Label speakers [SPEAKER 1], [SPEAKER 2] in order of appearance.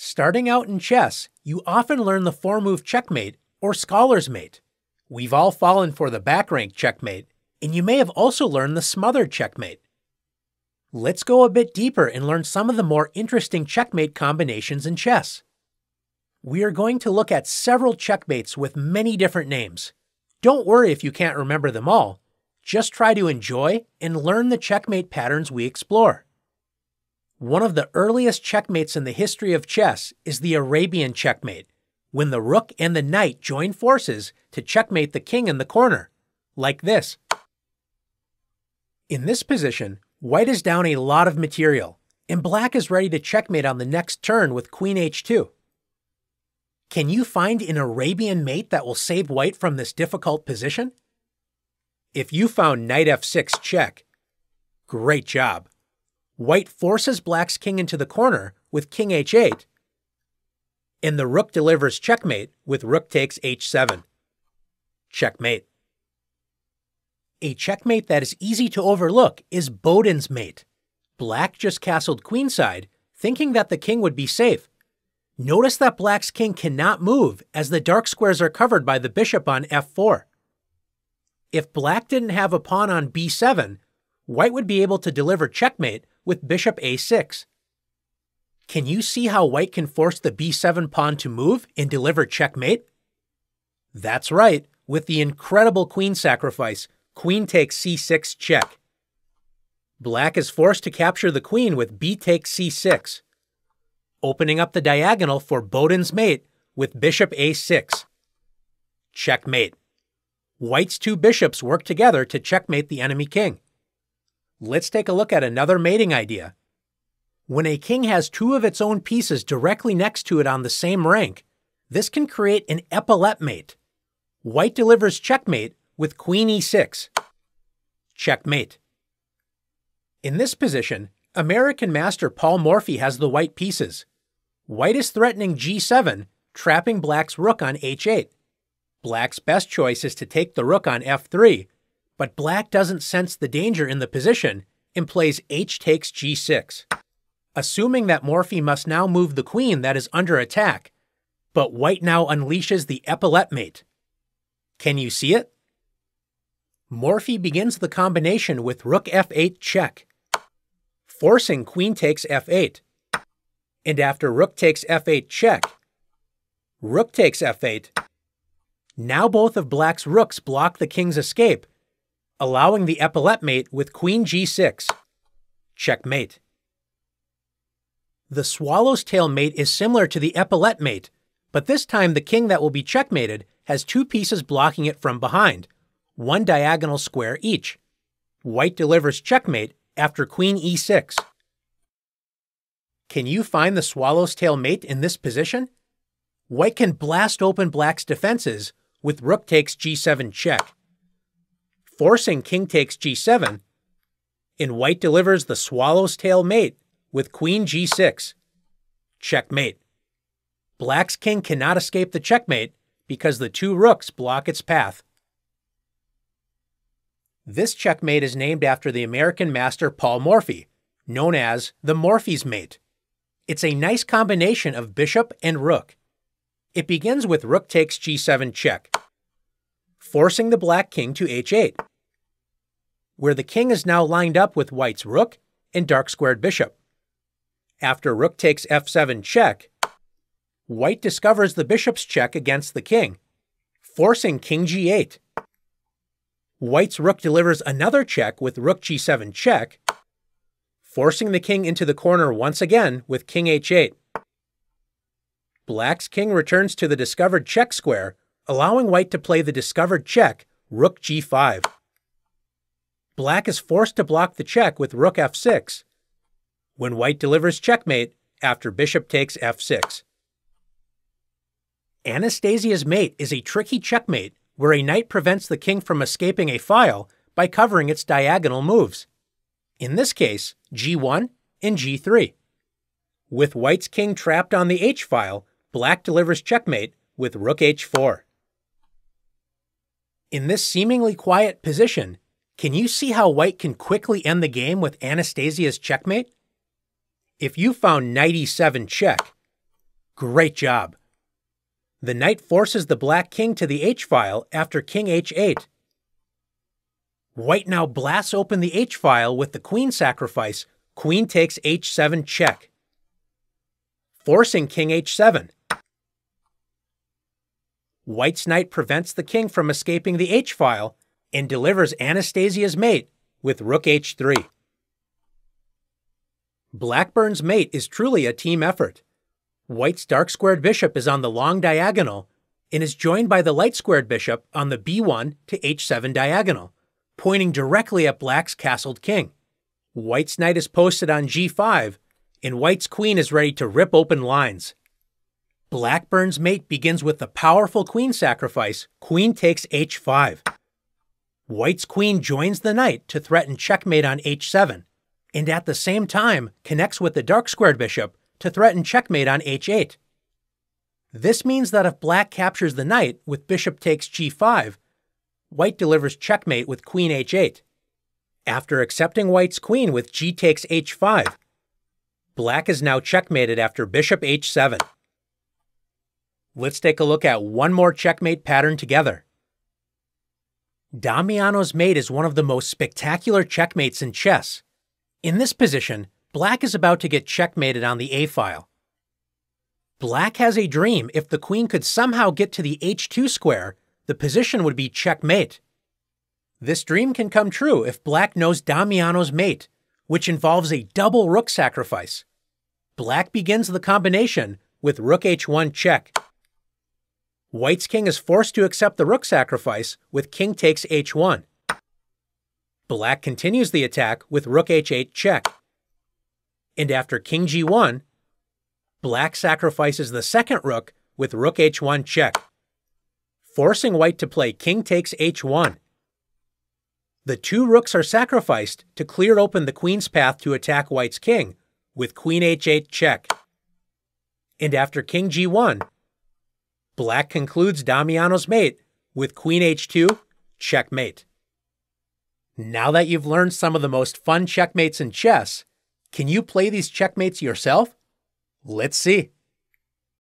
[SPEAKER 1] Starting out in chess, you often learn the 4-move checkmate or scholar's mate. We've all fallen for the back-rank checkmate, and you may have also learned the smothered checkmate. Let's go a bit deeper and learn some of the more interesting checkmate combinations in chess. We are going to look at several checkmates with many different names. Don't worry if you can't remember them all. Just try to enjoy and learn the checkmate patterns we explore. One of the earliest checkmates in the history of chess is the Arabian checkmate, when the rook and the knight join forces to checkmate the king in the corner, like this. In this position, white is down a lot of material, and black is ready to checkmate on the next turn with queen h2. Can you find an Arabian mate that will save white from this difficult position? If you found knight f6 check, great job. White forces black's king into the corner with king h8, and the rook delivers checkmate with rook takes h7. Checkmate. A checkmate that is easy to overlook is Boden's mate. Black just castled queenside, thinking that the king would be safe. Notice that black's king cannot move as the dark squares are covered by the bishop on f4. If black didn't have a pawn on b7, white would be able to deliver checkmate with bishop a6. Can you see how white can force the b7 pawn to move and deliver checkmate? That's right, with the incredible queen sacrifice, queen takes c6 check. Black is forced to capture the queen with b takes c6, opening up the diagonal for Boden's mate with bishop a6. Checkmate. White's two bishops work together to checkmate the enemy king. Let's take a look at another mating idea. When a king has two of its own pieces directly next to it on the same rank, this can create an epaulette mate. White delivers checkmate with queen e6. Checkmate. In this position, American master Paul Morphy has the white pieces. White is threatening g7, trapping black's rook on h8. Black's best choice is to take the rook on f3, but black doesn't sense the danger in the position and plays h takes g6, assuming that Morphy must now move the queen that is under attack, but white now unleashes the epaulette mate. Can you see it? Morphy begins the combination with rook f8 check, forcing queen takes f8, and after rook takes f8 check, rook takes f8, now both of black's rooks block the king's escape, allowing the epaulette mate with queen g6. Checkmate. The swallow's tail mate is similar to the epaulette mate, but this time the king that will be checkmated has two pieces blocking it from behind, one diagonal square each. White delivers checkmate after queen e6. Can you find the swallow's tail mate in this position? White can blast open black's defenses with rook takes g7 check, forcing king takes g7, and white delivers the swallow's tail mate with queen g6. Checkmate. Black's king cannot escape the checkmate because the two rooks block its path. This checkmate is named after the American master Paul Morphy, known as the Morphy's mate. It's a nice combination of bishop and rook. It begins with rook takes g7 check, forcing the black king to h8, where the king is now lined up with white's rook and dark squared bishop. After rook takes f7 check, white discovers the bishop's check against the king, forcing king g8. White's rook delivers another check with rook g7 check, forcing the king into the corner once again with king h8. Black's king returns to the discovered check square, allowing white to play the discovered check, rook g5. Black is forced to block the check with rook f6, when white delivers checkmate after bishop takes f6. Anastasia's mate is a tricky checkmate where a knight prevents the king from escaping a file by covering its diagonal moves. In this case, g1 and g3. With white's king trapped on the h-file, black delivers checkmate with rook h4. In this seemingly quiet position, can you see how white can quickly end the game with Anastasia's checkmate? If you found knight e7 check, Great job! The knight forces the black king to the h-file after king h8. White now blasts open the h-file with the queen sacrifice, queen takes h7 check, forcing king h7. White's knight prevents the king from escaping the h-file and delivers Anastasia's mate with rook h3. Blackburn's mate is truly a team effort. White's dark-squared bishop is on the long diagonal and is joined by the light-squared bishop on the b1 to h7 diagonal, pointing directly at black's castled king. White's knight is posted on g5, and white's queen is ready to rip open lines. Blackburn's mate begins with the powerful queen sacrifice, queen takes h5. White's queen joins the knight to threaten checkmate on h7, and at the same time connects with the dark-squared bishop to threaten checkmate on h8. This means that if black captures the knight with bishop takes g5, white delivers checkmate with queen h8. After accepting white's queen with g takes h5, black is now checkmated after bishop h7. Let's take a look at one more checkmate pattern together. Damiano's mate is one of the most spectacular checkmates in chess. In this position, black is about to get checkmated on the a-file. Black has a dream if the queen could somehow get to the h2 square, the position would be checkmate. This dream can come true if black knows Damiano's mate, which involves a double rook sacrifice. Black begins the combination with rook h1 check. White's king is forced to accept the rook sacrifice with king takes h1. Black continues the attack with rook h8 check. And after king g1, black sacrifices the second rook with rook h1 check, forcing white to play king takes h1. The two rooks are sacrificed to clear open the queen's path to attack white's king with queen h8 check. And after king g1, black concludes Damiano's mate with queen h2 checkmate. Now that you've learned some of the most fun checkmates in chess, can you play these checkmates yourself? Let's see.